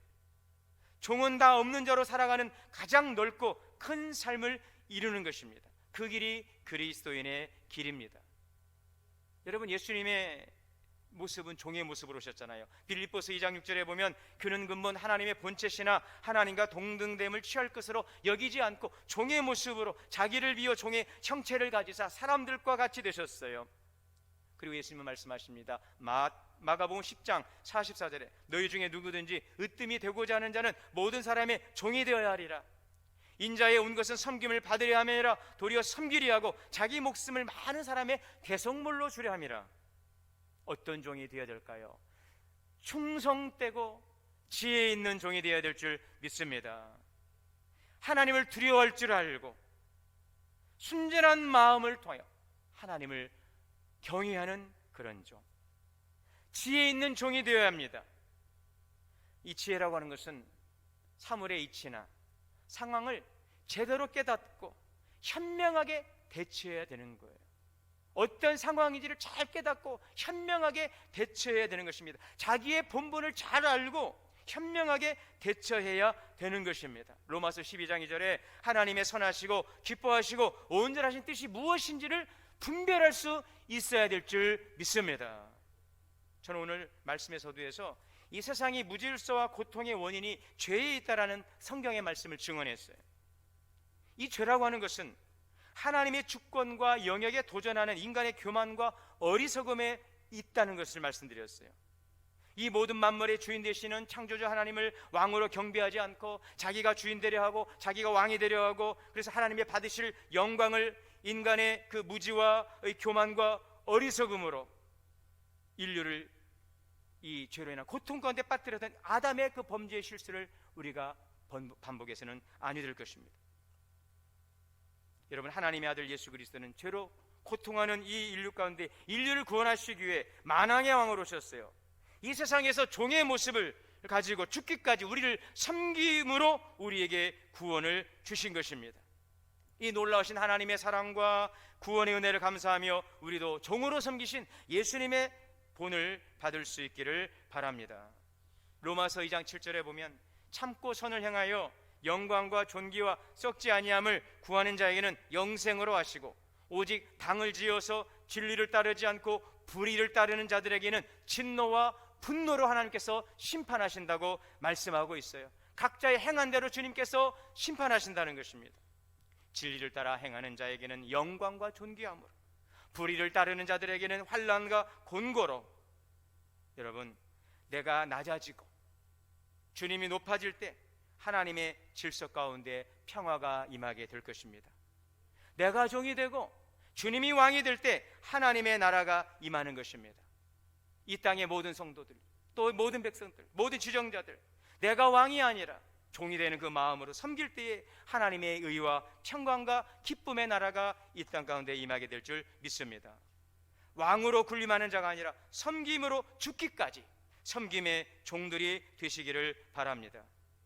종은 다 없는 자로 살아가는 가장 넓고 큰 삶을 이루는 것입니다. 그 길이 그리스도인의 길입니다. 여러분, 예수님의 모습은 종의 모습으로 오셨잖아요. 빌립보서 2장 6절에 보면 그는 근본 하나님의 본체시나 하나님과 동등됨을 취할 것으로 여기지 않고 종의 모습으로 자기를 비워 종의 형체를 가지사 사람들과 같이 되셨어요. 그리고 예수님은 말씀하십니다. 마가복음 10장 44절에 너희 중에 누구든지 으뜸이 되고자 하는 자는 모든 사람의 종이 되어야 하리라. 인자에 온 것은 섬김을 받으려 함이 아니라 도리어 섬기려 하고 자기 목숨을 많은 사람의 대속물로 주려 함이라. 어떤 종이 되어야 될까요? 충성되고 지혜 있는 종이 되어야 될 줄 믿습니다. 하나님을 두려워할 줄 알고 순전한 마음을 통하여 하나님을 경외하는 그런 종, 지혜 있는 종이 되어야 합니다. 이 지혜라고 하는 것은 사물의 이치나 상황을 제대로 깨닫고 현명하게 대처해야 되는 거예요. 어떤 상황인지를 잘 깨닫고 현명하게 대처해야 되는 것입니다. 자기의 본분을 잘 알고 현명하게 대처해야 되는 것입니다. 로마서 12장 2절에 하나님의 선하시고 기뻐하시고 온전하신 뜻이 무엇인지를 분별할 수 있어야 될 줄 믿습니다. 저는 오늘 말씀의 서두에서 이 세상이 무질서와 고통의 원인이 죄에 있다라는 성경의 말씀을 증언했어요. 이 죄라고 하는 것은 하나님의 주권과 영역에 도전하는 인간의 교만과 어리석음에 있다는 것을 말씀드렸어요. 이 모든 만물의 주인 되시는 창조주 하나님을 왕으로 경배하지 않고 자기가 주인 되려 하고 자기가 왕이 되려 하고, 그래서 하나님의 받으실 영광을 인간의 그 무지와 교만과 어리석음으로 인류를 이 죄로 인한 고통 가운데 빠뜨렸던 아담의 그 범죄의 실수를 우리가 반복해서는 아니 될 것입니다. 여러분, 하나님의 아들 예수 그리스도는 죄로 고통하는 이 인류 가운데 인류를 구원하시기 위해 만왕의 왕으로 오셨어요. 이 세상에서 종의 모습을 가지고 죽기까지 우리를 섬김으로 우리에게 구원을 주신 것입니다. 이 놀라우신 하나님의 사랑과 구원의 은혜를 감사하며 우리도 종으로 섬기신 예수님의 본을 받을 수 있기를 바랍니다. 로마서 2장 7절에 보면 참고 선을 행하여 영광과 존귀와 썩지 아니함을 구하는 자에게는 영생으로 하시고, 오직 당을 지어서 진리를 따르지 않고 불의를 따르는 자들에게는 진노와 분노로 하나님께서 심판하신다고 말씀하고 있어요. 각자의 행한 대로 주님께서 심판하신다는 것입니다. 진리를 따라 행하는 자에게는 영광과 존귀함으로, 불의를 따르는 자들에게는 환난과 곤고로. 여러분, 내가 낮아지고 주님이 높아질 때 하나님의 질서 가운데 평화가 임하게 될 것입니다. 내가 종이 되고 주님이 왕이 될 때 하나님의 나라가 임하는 것입니다. 이 땅의 모든 성도들, 또 모든 백성들, 모든 지정자들, 내가 왕이 아니라 종이 되는 그 마음으로 섬길 때에 하나님의 의와 평강과 기쁨의 나라가 이 땅 가운데 임하게 될 줄 믿습니다. 왕으로 군림하는 자가 아니라 섬김으로 죽기까지 섬김의 종들이 되시기를 바랍니다.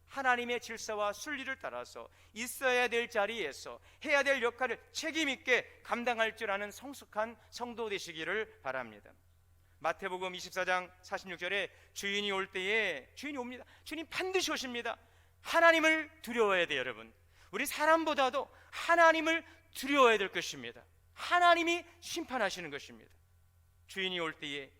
하나님의 질서와 순리를 따라서 있어야 될 자리에서 해야 될 역할을 책임 있게 감당할 줄 아는 성숙한 성도 되시기를 바랍니다. 마태복음 24장 46절에 주인이 올 때에, 주인이 옵니다. 주님 반드시 오십니다. 하나님을 두려워해야 돼요. 여러분, 우리 사람보다도 하나님을 두려워해야 될 것입니다. 하나님이 심판하시는 것입니다. 주인이 올 때에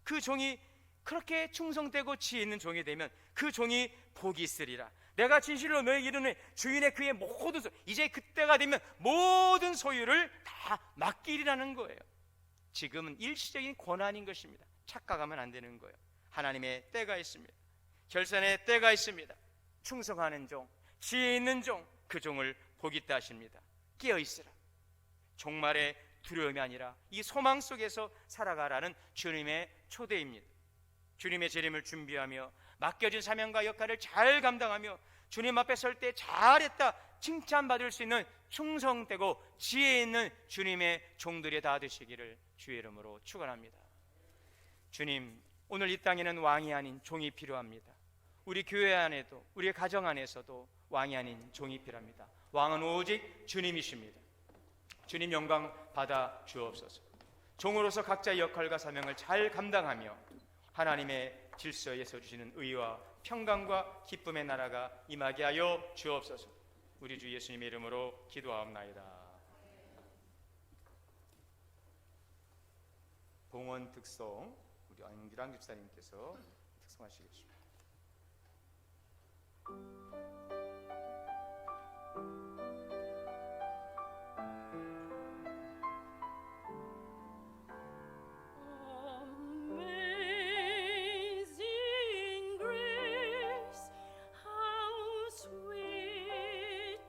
그 종이 그렇게 충성되고 지혜 있는 종이 되면 그 종이 복이 있으리라. 내가 진실로 너에게 이르노니 주인의 그의 모든 이제 그때가 되면 모든 소유를 다 맡기리라는 거예요. 지금은 일시적인 고난인 것입니다. 착각하면 안 되는 거예요. 하나님의 때가 있습니다. 결산의 때가 있습니다. 충성하는 종, 지혜 있는 종, 그 종을 복 있다 하십니다. 깨어 있으라. 종말의 두려움이 아니라 이 소망 속에서 살아가라는 주님의 초대입니다. 주님의 재림을 준비하며 맡겨진 사명과 역할을 잘 감당하며 주님 앞에 설 때 잘했다 칭찬받을 수 있는 충성되고 지혜 있는 주님의 종들이 다 되시기를 주의 이름으로 축원합니다. 주님, 오늘 이 땅에는 왕이 아닌 종이 필요합니다. 우리 교회 안에도, 우리의 가정 안에서도 왕이 아닌 종이 필요합니다. 왕은 오직 주님이십니다. 주님 영광 받아 주옵소서. 종으로서 각자의 역할과 사명을 잘 감당하며 하나님의 질서에서 주시는 의와 평강과 기쁨의 나라가 임하게 하여 주옵소서. 우리 주 예수님의 이름으로 기도하옵나이다. 봉헌 특송, 우리 안기랑 집사님께서 특송하시겠습니다. Amazing grace, how sweet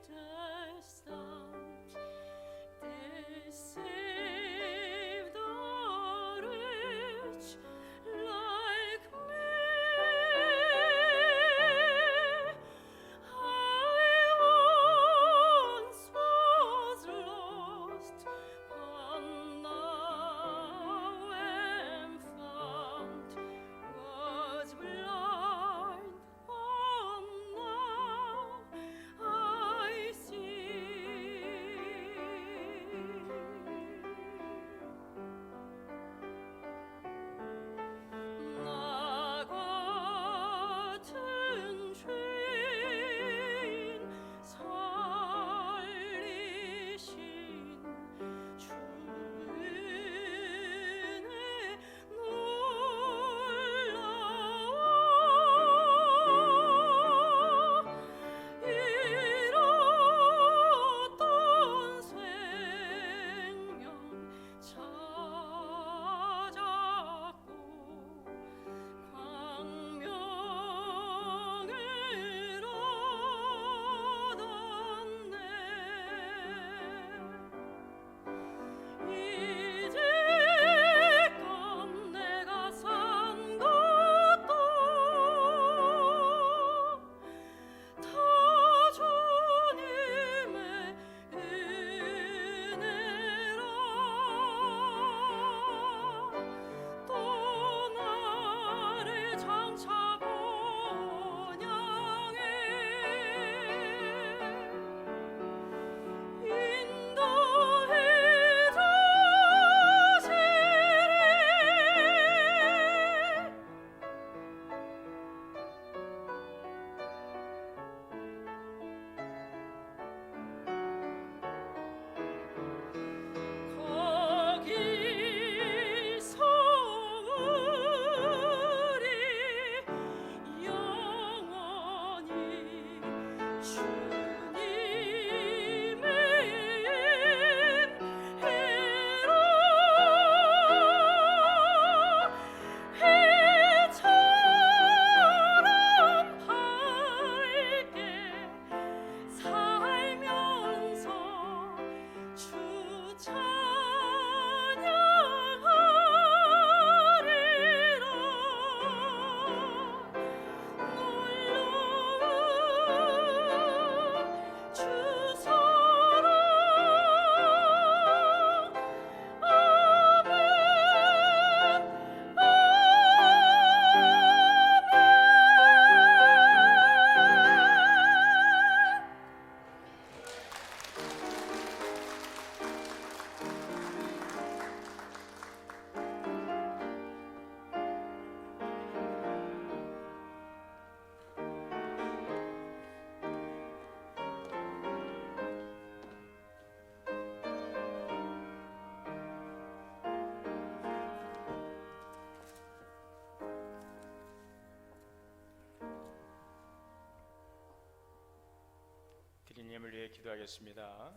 예수님을 위해 기도하겠습니다.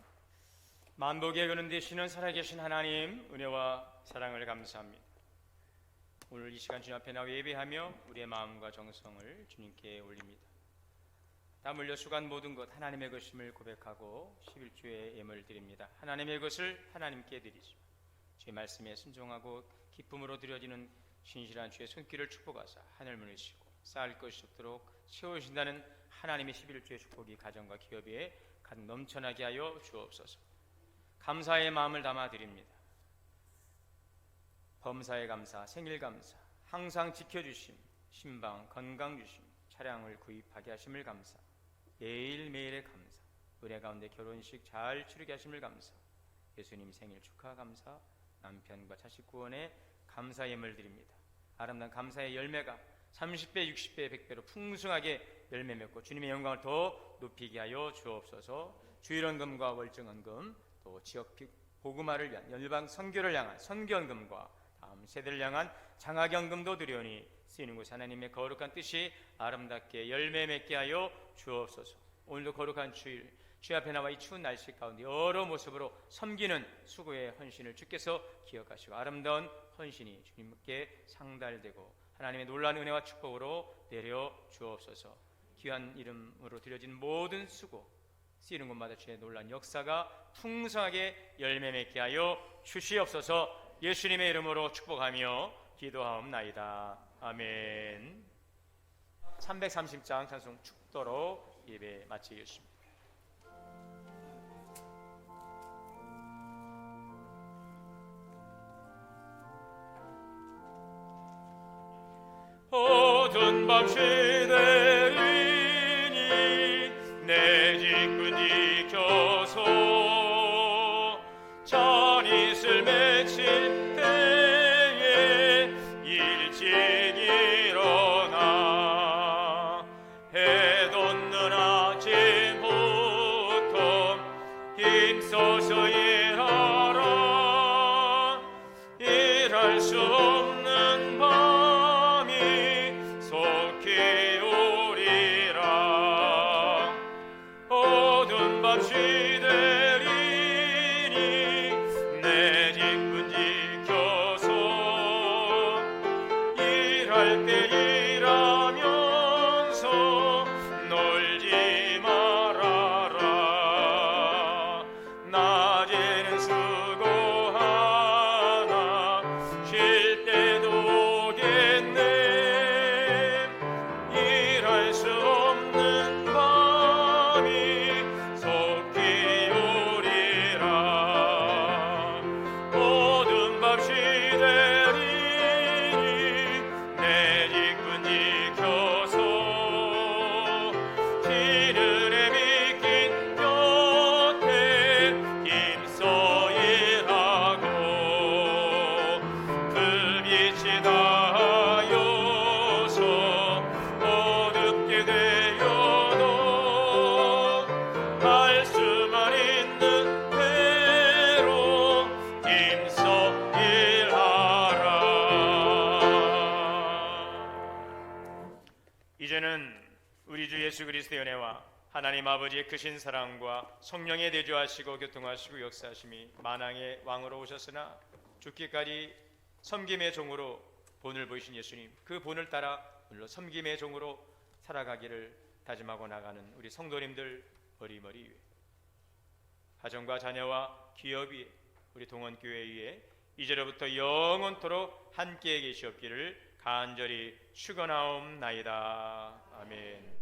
만복의 근원 되시는 살아계신 하나님, 은혜와 사랑을 감사합니다. 오늘 이 시간 주님 앞에 나와 예배하며 우리의 마음과 정성을 주님께 올립니다. 땀 흘려 수고한 모든 것 하나님의 것임을 고백하고 11주의 예물을 드립니다. 하나님의 것을 하나님께 드리죠. 주의 말씀에 순종하고 기쁨으로 드려지는 신실한 주의 손길을 축복하사 하늘문을 치고 쌓을 것이 없도록 채우신다는 하나님의 11주의 축복이 가정과 기업에 가득 넘쳐나게 하여 주옵소서. 감사의 마음을 담아 드립니다. 범사에 감사, 생일 감사, 항상 지켜주심, 신방, 건강 주심, 차량을 구입하게 하심을 감사, 매일매일의 감사, 은혜 가운데 결혼식 잘 치르게 하심을 감사, 예수님 생일 축하 감사, 남편과 자식 구원에 감사 예물 드립니다. 아름다운 감사의 열매가 30배, 60배, 100배로 풍성하게 열매 맺고 주님의 영광을 더 높이게 하여 주옵소서. 주일원금과 월정원금, 또 지역 복음화를 위한 열방 선교를 향한 선교원금과 다음 세대를 향한 장학연금도 드리오니 쓰이는 곳 하나님의 거룩한 뜻이 아름답게 열매 맺게 하여 주옵소서. 오늘도 거룩한 주일 주 앞에 나와 이 추운 날씨 가운데 여러 모습으로 섬기는 수고의 헌신을 주께서 기억하시고 아름다운 헌신이 주님께 상달되고 하나님의 놀라운 은혜와 축복으로 내려 주옵소서. 귀한 이름으로 드려진 모든 수고 쓰이는 곳마다 주의 놀라운 역사가 풍성하게 열매 맺게 하여 주시옵소서. 예수님의 이름으로 축복하며 기도하옵나이다. 아멘. 330장 찬송 축도로 예배 마치겠습니다. 어두운 밤 시대이니 내 직분 지켜서 잔이슬 맺힐 때에 일찍 일어나 해 돋는 아침부터 힘써서 일하라. 일할 수 없는 밤이 속히 오리라. 어두운 밤 시대리니 내 직분 지켜서 일할 때 일하면서 놀지 말아라. 낮에는 수고하나 쉴 때도 오겠네. 일할 수 없는 밤이 속히 오리라. 어두운 밤 시대리니 내 직분 지켜서 지른에 믿긴 곁에 힘써 일하고 그 빛이 닿아여서 어둡게 되어도 할 수만 있는 대로 힘써 일하라. 이제는 우리 주 예수 그리스도의 은혜와 하나님 아버지의 크신 사랑과 성령의 내주하시고 교통하시고 역사하심이 만왕의 왕으로 오셨으나 죽기까지 섬김의 종으로 본을 보이신 예수님, 그 본을 따라 오늘로 섬김의 종으로 살아가기를 다짐하고 나가는 우리 성도님들 머리머리 위에, 가정과 자녀와 기업 위에, 우리 동원교회 위에 이제로부터 영원토록 함께 계시옵기를 간절히 축원하옵나이다. 아멘.